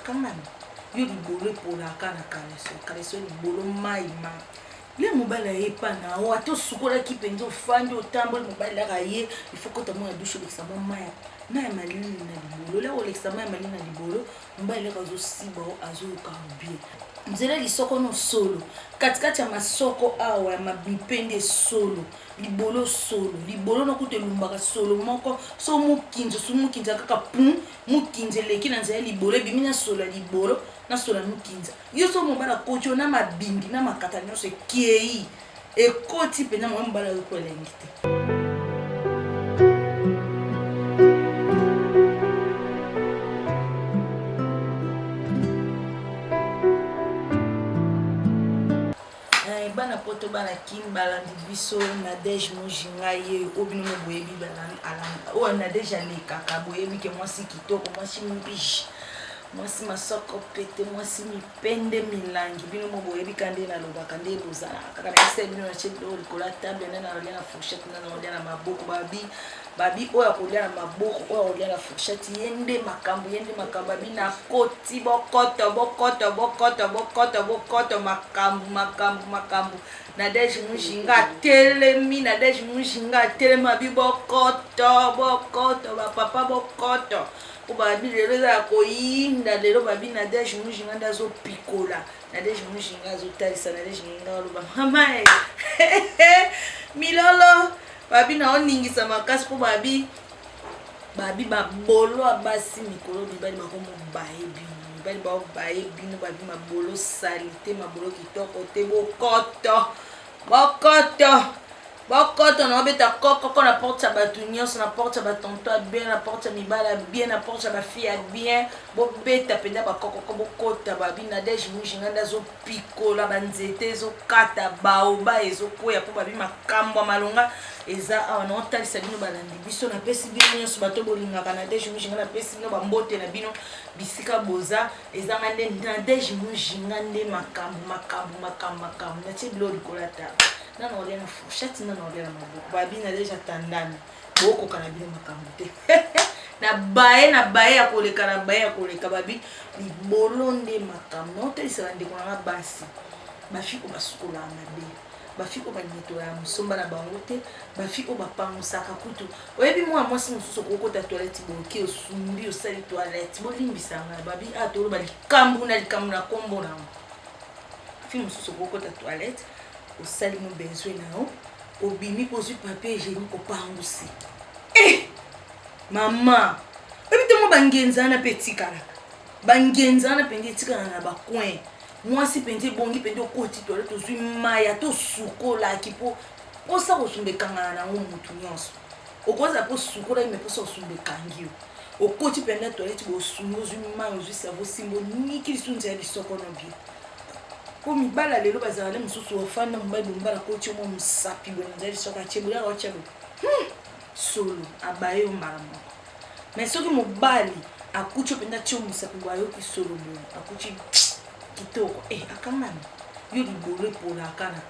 akangana yo libolo epona kana kaleso libolo maima le mobile ayepa na o ato sukolaki penza ofandi otamboli mobile laka ye il faut kota mona douche olekisamo maya na malili na libolo la olekisamo ya malili na libolo mobile laka azosiba azoyoka bien nzela lisoko no solo katikati ya masoko awa ya mabipende solo libolo nakuta elumbaka solo moko so mukinza kaka pum mukinza eleki na nzela libolo ebimi na solo ya libolo na solo ya mukinza yo so mobala koti na mabingi na makata nyonso ekei ekoti mpenza mwa mobala yoko elengi te. Bana poto bana kimbala ndibiso na dej mujinga ye obino boyebi bana alanga o na deja le kaka boyebi ke mwasi kitoko mwasi mbishi mwasi masoko pete mwasi mipende milangi bino boyebi kande na lobaka nde bozala kaka na ese bino na chedo likola table na rolia na fourchette na rolia na maboko babi oya kolia na maboko oya kolia na fourchette yende makambo babi na koti bokoto makambo na deji mujinga telemi ma bi bokoto ba papa bokoto ko babi lelo za koyinda lelo babi na deji mujinga ndazo pikola na deji mujinga zo talisa na deji mujinga lo ba mama milolo babi na oningisa makasi po babi babolo abasi mikolo bibali makomo baebi bibali ba baebi no babi mabolo salite mabolo kitoko te bokoto na obeta koko na porte ya bato nyonso na porte ya batonto bien na porte ya mibala bien na porte ya bafille bien bobeta mpenza bakokoko bokota babi na deji mujinga ndazopikola banzete ezokata baoba ezokwea mpo babi makambo ya malonga eza awa na otalisa bino balandi biso napesi bino nyonso bato bolingaka na deji mujinga napesi bino bambote na bino bisika boza ezanga nde na deji mujinga nde makambo natie bilo likola ta nana olia na fourchette nana olia na maboko babi na deja tandani bokoka na bino makambo te na baye ya koleka babi libolo nde makambo na otalisaka ndeko nanga basi bafiko basukolaka mabe bafiko banyetola ya musomba na bango te bafiko bapangusaka kutu oyebi mwa mwasi mosusu okokota toilette boke osumbi osali toilette bolimbisanga babi atoloba likambu na kombo nango fi mosusu okokota toilette osali mo besoin nao obimi pozwi papier hygiénique opangusi mama oyebi te mo bangenzana mpe etikalaka bangenzana mpenza etikala na bacoin mwasi penze bongi penze okoti toilette ozwi maya to sukolaki po osa kosumbekangana nango mutu nyonso okoza po sukola ime posa osumbekangi yo okoti penza toilette bosumbi ozwi maya ozwi savo simbo nikilisu nzela lisoko no bien po mibala lelo bazala mosusu ofanda mobali bombala koti omo mosapi boye nzela lisoko atyebola otyabo solo abaye yo mbala moko mais soki mobali akuti openza tyo mosapi boye ayoki solo boye akuti kitoko akangana yo libolo epona kana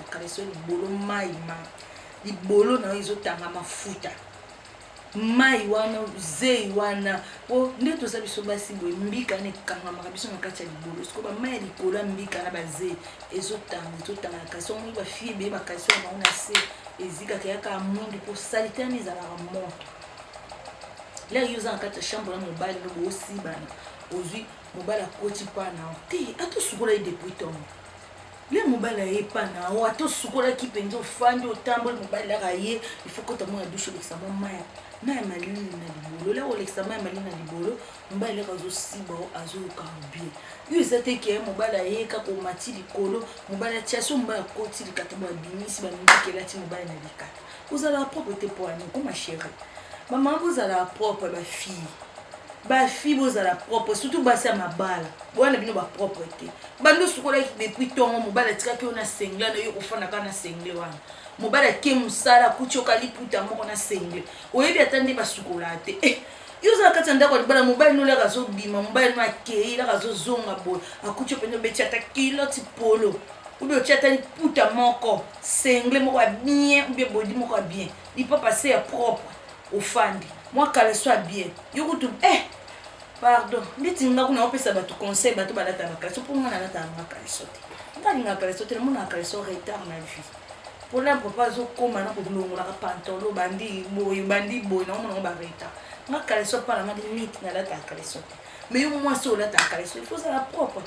kaleso libolo maima libolo na yo ezotanga mafuta mai wana zei wana po nde toza biso basi boye mbika na ekangamaka biso na kati ya libolo siko bamai ya likolo ya mbika na bazei ezotanga kasi omoi bafie beye bakasi oyo bango na se ezikaka yaka mwindu po salite wana ezalaka moto lere yo oza na kati ya chambre na mobali no boosibana ozwi mobali akoti mpa na te atosukola ye depuis ntongo le mobali ayepa na o atosukolaki mpenza ofandi otamboli mobali laka ye ifo kota mona douche olekisamo maya na ya malili na libolo leka olekisamo ya malili na libolo mobali leka azosiba azoyoka bien yo eza te ke mobali ayeka komati likolo mobali atia so mobali akoti likata bo abimisi bamibikela ti mobali na likata ozala propre te po ani koma chéri bamama bozala propre bafille bozala propre surtout basi ya mabala bowana bino bapropre te bando sukolaki depuis ntongo mobali atikaki yo na sengle na yo kofanda kaka na sengle wana mobali ake mosala akuti yoka liputa moko na sengle oyebi ata nde basukola te yo ozala kati ya ndako ya libala mobali no laka azobima mobali no akei laka azozonga boye akuti yo mpenza obeti ata kiloti polo ubi otia ata liputa moko sengle moko ya bien ubie bodi moko ya bien lipapa se ya propre ofandi moi kaleso ya bien yo kutu pardon ndeti nga kuna opesa bato conseil bato balata bakaleso mpo nga nalata bakaleso te ngalinga kaleso te namona kaleso retard na vie mpona papa azokóma na kolongolaka pantolo bandi boye naomona ngo baretard nga kaleso mpana nga limite nalata kaleso te mais yo mwasi olata kaleso il faut zala propre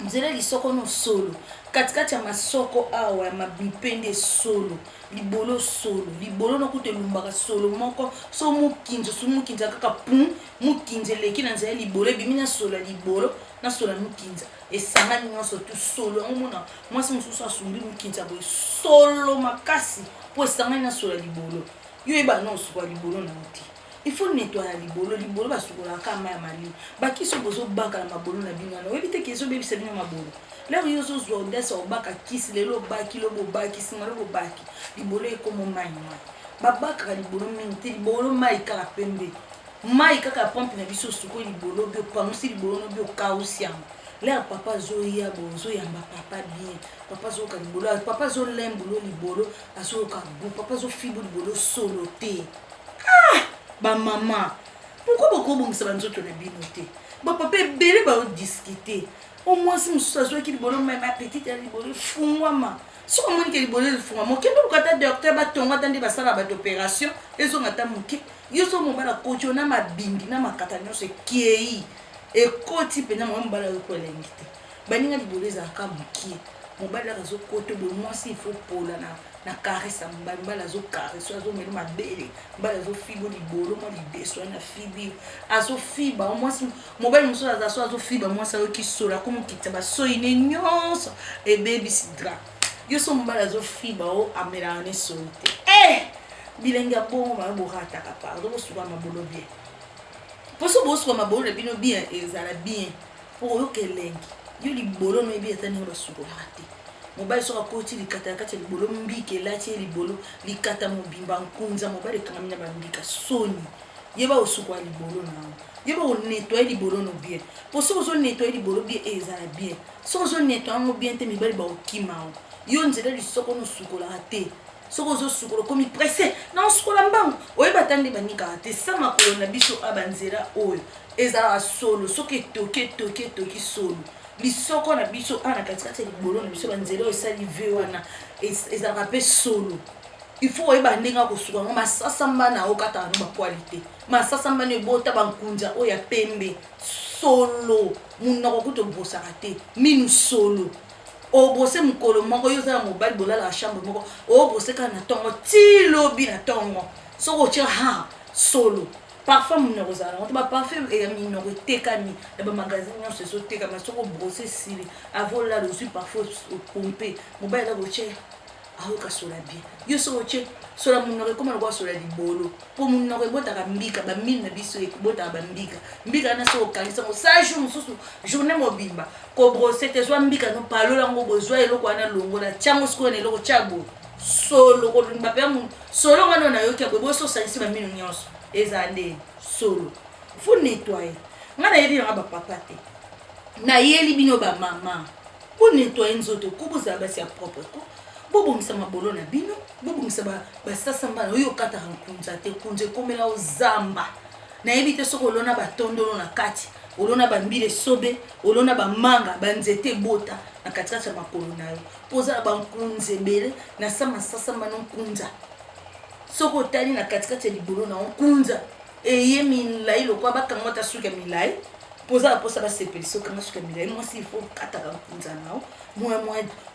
nzela lisoko no solo katikati ya masoko awa ya mabipende solo libolo solo libolo nokuta elumbaka solo moko so mukinza kaka pum mukinza eleki na nzela libolo ebimi na solo ya libolo na solo ya mukinza esangani nyonso tu solo yango mona mwasi mosusu asumbi mukinza boye solo makasi mpo esangani na solo ya libolo yo yeba na osuka ya libolo na moti il faut nettoyer libolo basukolaka kama ya malili bakiso bozobaka na mabolo na bino wana oyebi te keso obebisa bino mabolo lero yo ozozwa odesa obaka kisi lelo obaki lo bobaki nsima lo bobaki libolo ekoma mai babakaka libolo mingi te libolo mai kaka pembe mai kaka pompe na biso osukoyi libolo bi opangusi libolo no bi okausi yango lero papa azoya bozoyamba papa bien papa azoyoka libolo papa azolembulo libolo azoyoka bu papa azofibo libolo solo te bamama pourquoi bokobongisa banzoto na bino te bapapa ebele baodiscute omwasi mosusu azwaki libolo meme apetite ya libolo efungwama soki omonike libolo efungwama okende lokata docteur batonga ata nde basala badopération ezonga ata moke yo so mobala koti ona mabindi na makata nyonso ekei ekoti mpenza mwa mobala oyoko elengi te baninga libolo ezalaka mokie mobali azokota boye mwasi ifo pola na karesa mobali azokaresa azomela mabele mobali azofiba libolo mwa libeso wana fibi azofiba mwasi mobali mosusu aza so azofiba mwasi ayoki solo akomokita basoine nyonso ebebisi dra yo so mobali azofiba o amelaka ne solo te bilenge ya bongo baborataka pardon bosuka mabolo bien poso bosuka mabolo na bino bien ezala bien mpo oyoka elengi yo libolo no ebi ata ndenge basukolaka te mobali soki akoti likata ya kati ya libolo mbika elati ye libolo likata mobimba nkunza mobali ekangami na bambika soni yeba osukola libolo nao yeba onettoye libolo no bien po soki ozonettoye libolo bien ezala bien soki ozonettoye yango bien te mibali baokima o yo nzela lisoko nosukolaka te soki ozosukola okomi presse na osukola mbango oyeba ata nde banikaka te sa makolo na biso abanzela oyo ezalaka solo soki etoki solo lisoko na biso ana katikati ya libolo na biso banzela oyo esali ve wana ezalaka mpe solo il faut oyeba ndenge akosuka yango masasa mbana okataka no bapoali te masasa mbana ebota bankunza oyo ya pembe solo munoko kuta obosaka te minu solo obose mokolo moko yo ozala mobali bolalaka chambre moko obose kaka na ntongo ti lobi na ntongo soki otia solo parfum minoko ezala nango te baparfum ya minoko etekami na bamagasin nyonso ezotekama soki obrose esili avolala ozwi parfum opompe mobali eza kotie ayoka sola bien yo soki otie sola monoko ekoma lokola sola libolo mpo monoko ebotaka mbika bamine na biso ebotaka bambika mbika wana soki okangisango sa jour mosusu journée mobimba kobrose te zwa mbika no palola yango bozwa eloko wana longola tiango sikoyo na eloko tia boye solo kolimba mpe solo wana nayoki boye boso osalisi bamino nyonso eza nde solo faut nettoyer nga nayebi nanga bapapa te nayeli bino bamama po nettoyer nzoto ko bozala basi ya propre ko bobongisa mabolo na bino bobongisa basasa mbana oyo okataka nkunza te kunza ekomela ozamba nayebi te soki olona batondolo na kati olona bambila esobe olona bamanga banzete ebota na katikati ya makolo na yo mpo ozala bankunza ebele na sa masasa mbana nkunza soki otali na katikati ya libolo na nkunza eye milai lokwa bakanga ata suki ya milai mpo ozala mposa basepelisi okanga suki ya milai mwasi ifo okataka nkunza nao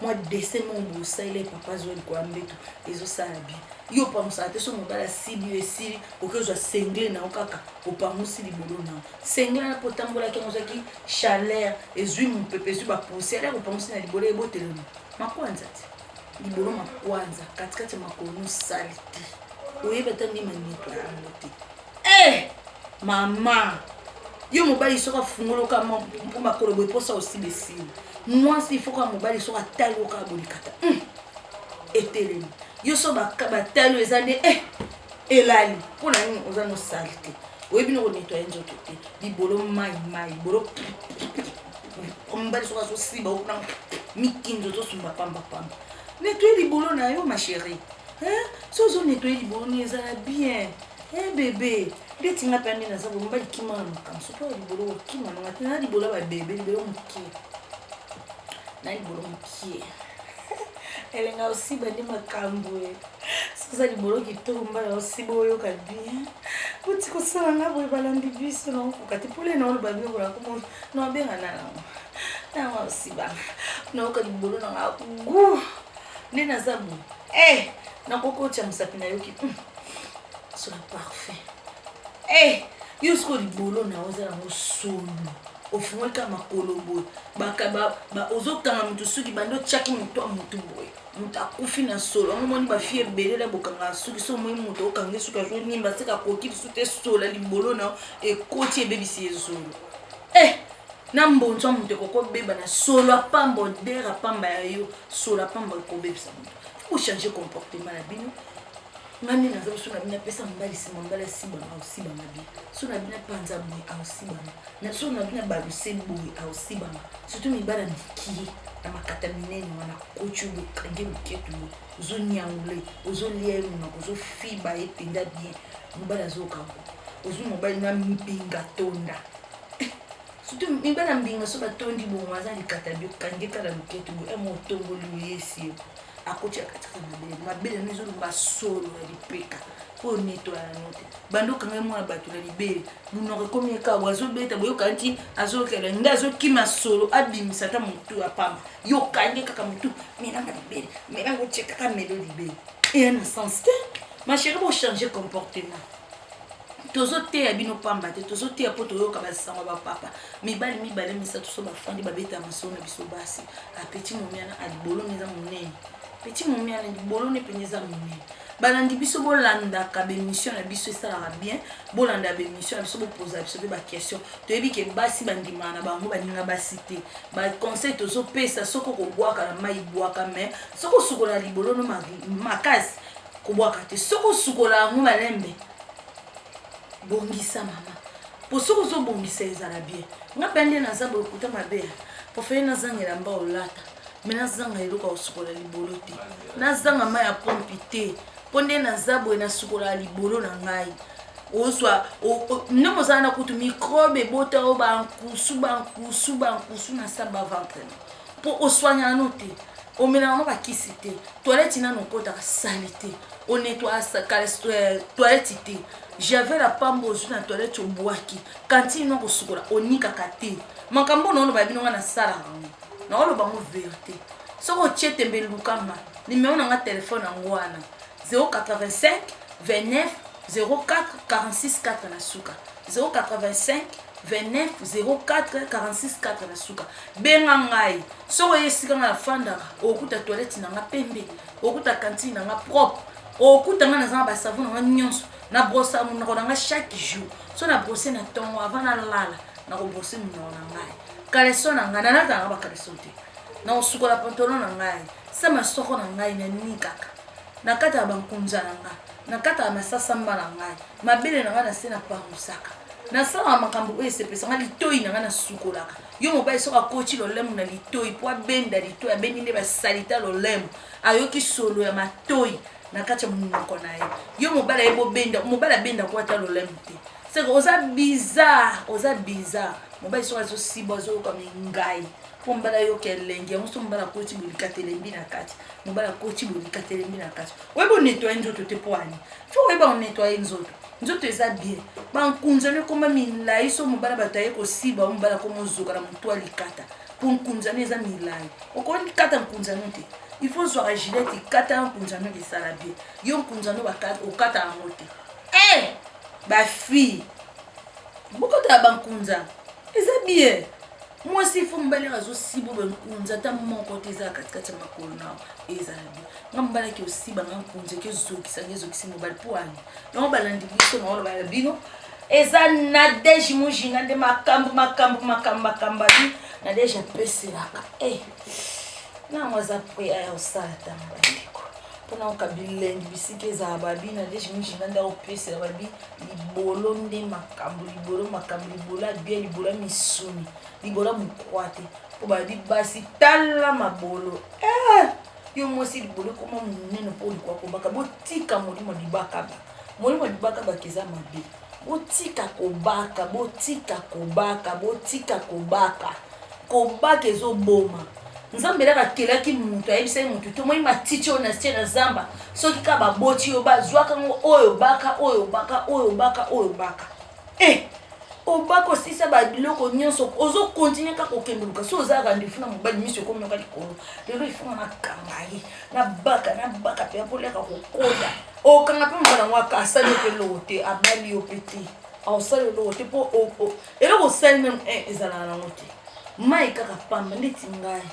mwa dessin mongo osaile papa azwa likolo ya mbeto ezosala bien yo opangusaka te so mobali asili yo esili okozwa sengle nao kaka opangusi libolo nao sengle wana mpo otambolaki yango ozwaki chaleur ezwi mopepe ezwi bapoussière ya kopangusi na libolo ebotelema makwanza te libolo makwanza katikati ya makolo nosali te oyeba ata nde maneto yango te mama yo mobali soki afungoloka mpo makolo boye mposa osilesili mwasi ifoka mobali soki atali oka bolikata etelemi yo so batali eza nde elali mpona nini oza nosali te oyebi no konettoye nzoto te libolo mai libolo mobali soki azosiba okuna mikinzo ozosumba pambapamba nettoye libolo na yo ma chérie so ozonettoye libolo ni ezala bien bébé Nde tinga pende na za bomba likima na makamso to libolo kima na ngati na libolo ba bebe libolo mukie na libolo mukie elenga aussi bandi makambo sasa libolo kitomba na aussi boyo kabi uti ko sala na boy balandi biso na ko kati pole na lo babi ko ko no benga na aussi ba no ka libolo na gu nde na zabu na koko cha msapi na yoki so parfait yusko libolo na ozala mosolo ofungweka makolo boye bakaba ozokanga mutu suki bando chaki mutu amutu boye mutu akufi na solo omoni bafie belela bokanga suki so moi mutu okange suki azo nimba seka koki sute sola libolo na ekoti ebebisi ezolo na mbonzo mutu koko beba na solo apamba dera pamba ya yo solo apamba ko bebisa mutu faut changer comportement na bino ngani na zo suna bina pesa mbali siba aussi bana bi suna bina panza boy aussi bana na suna bina balu semboy aussi bana surtout mi bana ndiki na makata minene wana kochubu kange mketu zo nyaule ozo liye na ozo fiba epinda bien mbala zo kango ozo mobali na mbinga tonda surtout mi bana mbinga so batondi bo mwaza likata bio kange kala mketu mo tongoli yesi akocha katika mabele nizuru basolo ya lipeka po nettoyer note bando kanga mwa batu na libele munoko komi ka wazo beta boyo kanti azokela ndazo kima solo abimisa ta mutu apamba yo kanje kaka mutu menanga libele menanga cheka ka melo libele et un sens que ma chérie pour changer comportement tozo te ya bino pamba te tozo te ya poto yo ka basango ba papa mibale misa to so ba fandi ba beta masona biso basi a petit momiana alibolo neza monene petit momiana libolo ne penyeza monene balandi biso bolanda ka be mission na biso esala bien bolanda be mission na biso bopoza biso ba question to yebi ke basi bandima na bango baninga basi te ba conseil tozo pesa soko ko bwaka na mai bwaka mais soko sukola libolo no makasi ko bwaka te soko sukola ngo malembe bongisa mama po soko zo bongisa ezala bien ngapende na zabo kuta mabe po fe na zangela mba olata mena zanga iluka usukola libolo te na zanga maya pompi te ponde na zabo na sukola libolo na ngai oswa nomo zana kutu microbe bota o bankusu na saba ventre po oswanya note o mena no bakisi te toilette na no kota salite on nettoie sa toilette te j'avais la pambo sur la toilette au boaki quand il n'ont pas onika kate makambo no ba bino na sala na olo ba mo vérité soko chete mbelukanga numéro na téléphone ngwana 085 29 04 46 4 na suka 085 29 04 46 4 na suka benga ngai soko yesika na fanda okuta toilette na nga pembe okuta cantine na nga propre okuta nga na za ba savon na nyonso na brossa mon na chaque jour so na brosser na tongo avant na lala na ko brosser mon na ngai kaleso na nga na ba kaleso te na osukola pantalon na ngai sama soko na ngai na nikaka na kata bankunza na nga na kata masasa mbala ngai mabele na nga na sena pa musaka na sala makambo esepesa nga litoi na nga na sukolaka yo mobali soka kochi lolemo na litoi po abenda litoi abendi nde basalita lolemo ayoki solo ya matoi na kati ya munoko na ye yo mobala ebo benda mobala benda ko ata lolemo te c'est que oza bizarre mobali soka zo sibo zo comme ngai po mbala yo kelenge muso mbala kochi bulikatelembi na kati mobala kochi bulikatelembi na kati webo nettoyer nzoto te po ani fo weba nettoyer nzoto eza bien bankunza ne koma milai so mobala bataye ko siba mobala ko mozuka na mutu alikata po nkunza ne eza milai okoni kata nkunza note il faut soit gilette kata nkunza no de sala bien yo nkunza no bakata okata amote ba fille bokota bankunza eza bien moi si faut mbali razo sibo bankunza ta moko te za katikati makolo na eza bien ngambala ki osiba nkunza ke zokisa mobali po ani no balandi biso na olo bala bino eza na deji mujinga de makambo bi na deja peselaka na mwaza pre aya osala tambandiko pona okabilengi bisike za babi na deji mujinga nda opesela babi libolo nde makambo libolo bien libolo misuni libolo mukwate po babi basi tala mabolo yo mosi libolo koma munene po likwa ko baka botika molimo libaka ba keza mabe botika kobaka kobaka ezoboma nzambe elaka akelaki mutu ayebisaki mutu tomoi matiti oyo nasie na zamba soki ka baboti yo bazwaka ngo oyo baka obaka osisa babiloko nyonso ozokontinue kaka okenduluka so ozalaka ndefu na mobali miso ekomi yoka likolo lelo ifonga nakanga ye nabaka mpe apoleka kokota okanga mpe mobala ngo akasali mpe eloko te abali yo mpe te aosali eloko te mpo eloko osali meme ezalaka nango te mai kaka pamba ndeti ngai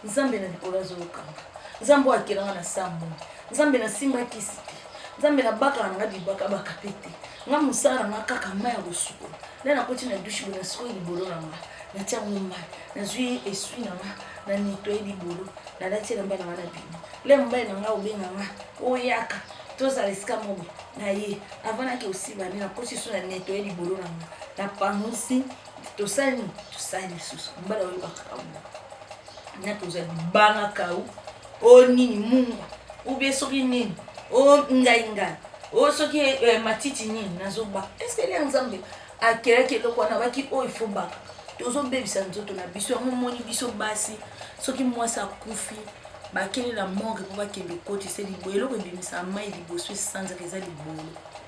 nzambe na likolo azokanga nzambe oyo akelanga na sambo nzambe nasimba kisi te nzambe nabakaka nanga bibaka pe te nga mosala nanga kaka mai ya kosukola nde nakoti na dushe boye nasikoyi libolo nanga natiango mai nazwi esui nanga na nettoye libolo nalati elamba nanga na bino le mobali nanga obenganga oyaka tozala esika moko na ye avanaki osiba nde nakoti so na nettoye libolo nanga napangusi tosali lisusu mbala oyebaka na tozali bangaka o nini mungu ubie soki nini o ngai o soki matiti nini nazoba est-ce que le nzambe akelaki eloko wana baki oyo ifo baka tozobebisa nzoto na biso yango moni biso basi soki mwasi akufi bakelela morgue mpo bakende kotisa libolo eloko ebimisa mai liboso esanzaka eza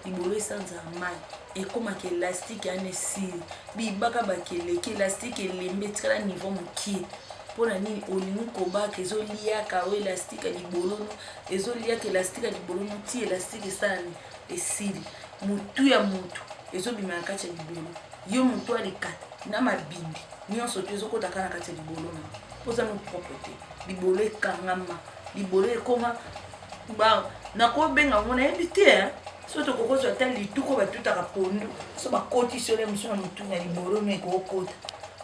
libolo esanza mai ekomaka elastike ane esili bibaka bakeleki elastike elembe etikala niveau mokie mpona nini olingi kobaka ezoliaka o elastike ya libolo ezoliaka elastike ya libolo no ti elastike esala esili motu ya motu ezobima na kati ya libolo yo motu alikata na mabindi nyonso to ezokotaka na kati ya libolo na mpoza no propre te libolo ekangama libolo ekoma nakobenga ngo nayebi te so tokokozwa ata lituko batutaka pondu so bakoti sole mosu na motu na libolo no ekokota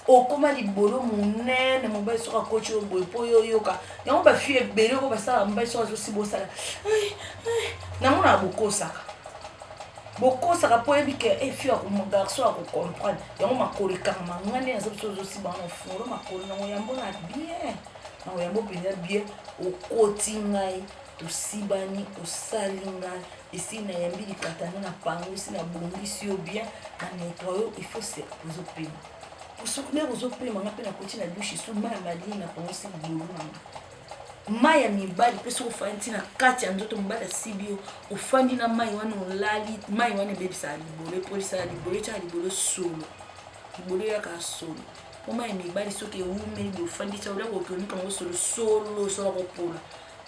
okoma libolo monene mobali soki akoti oyo boye mpo oyo oyoka yango bafie ebele oko basala mobali soki azosi bosala namona bokosaka mpo oyebi ke efi garso akokomprendre yango makolo ekangama nga nde naza biso ozosiba ngo fungolo makolo nango yambo na bien nango yambo mpenza bien okoti ngai tosibani osali ngai esi nayambi likatano na pangosi na bongisi yo bien na nettoyo ifo se ozopema soki ndenge ozopema nga mpe nakoti na dushe so mai ya malini na pangosi libolo nanga mai ya mibali mpe soki ofandi ntina kati ya nzoto mobali asibi yo ofandi na mai wana olali mai wana ebebisaka libolo epolisaka libolo etyaka libolo solo libolo eyaka solo mpo mai ya mibali soki ewumeli boye ofandi tya olaka okonika ngo solo sola kopola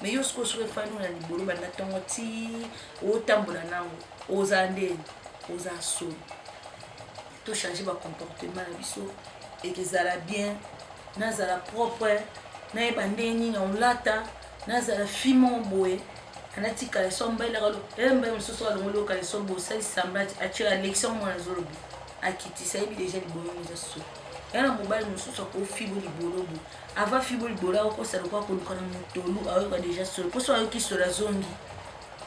me yo soki efandi na libolo banda ntango ti otambola nango oza ndeni oza solo tochange bacomportement na biso ekezala bien nazala propre nayeba ndenge nini olata nazala fimo boye anati kaleso mbailaka mbai mosusu alongoli yo kaleso boye osali samblati atire alexion mwana azolobi akitisa yebi deja libolo eza so yana mobali mosusu akofibo libolo boye ava fibo libolo akokosala kwa koluka na motolu ayoka deja solo mposo ayoki solo azongi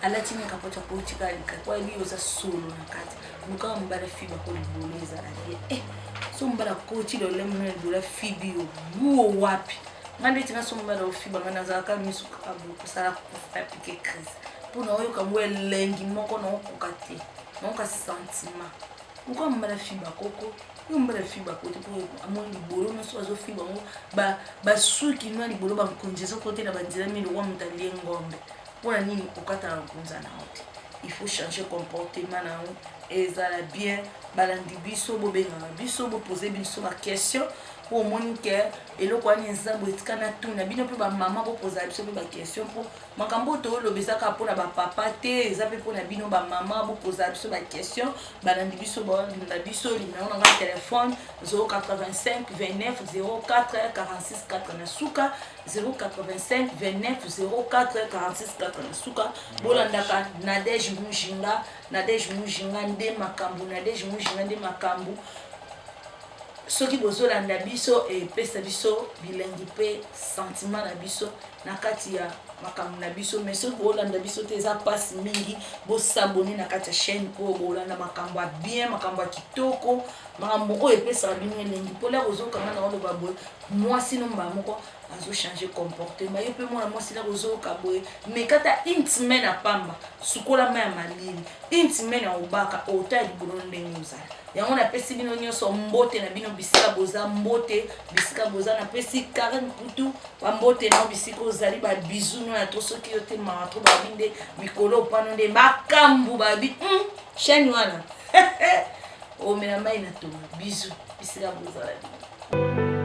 alati na kapoti akotika alika kwa yebi oza solo na kati lukaka mobali afiba ko libolo ezala bien so mobali akoti lolemo na libolo afibi yo buo wapi nga ndeti nga so mobali ofiba nga nazalaka miso kaka boye kosala kofa apike crise mpona oyoka ngo elengi moko naokoka te naoka sentiment lukaka mobali afiba koko yo mobali afiba kote mpo amoni libolo nyonso azofiba ngo basuki no ya libolo bankonzi ezokotela banzela mili wa moto alie ngombe mpona nini okatala nkonza nango te il faut changer comportement nango ezala bien balandi biso bobengaka biso bopose biso baquestion mpo omoni ke eloko wana eza boye etika na tuna bino mpe bamama bopozala biso mpe baquestion mpo makambo oyo toolobesaka mpona bapapa te eza mpe mpona bino bamama bopozala biso baquestion balandi biso balinda biso limero nanga telefone 085 29 04 46 4 na suka 085 29 04 46 4 na suka bolandaka Nadège Mujinga nde makambo soki bozolanda biso epesa biso bilengi mpe sentiment na biso na kati ya makambo na biso mais soki bolanda biso te eza mpasi mingi bosabone na kati ya chaîne mpo bolanda makambo ya bien makambo ya kitoko makambo oyo epesaka bino elengi mpona kozokanga na oloba boye mwasi no mbala moko azochange comportement yo mpe mwana mwasi na kozoyoka boye mais kata une semaine apamba sukola mai ya malili une semaine ya obaka ota ya libolo ndenge ozala yango napesi bino nyonso mbote na bino bisika boza mbote bisika boza napesi Karen Kutu bambote na bisika ozali babizu no ya to soki yo te mawa to babi nde mikolo opano nde makambu babi chaîne wana omela mai na tonga bizu bisika bozala bino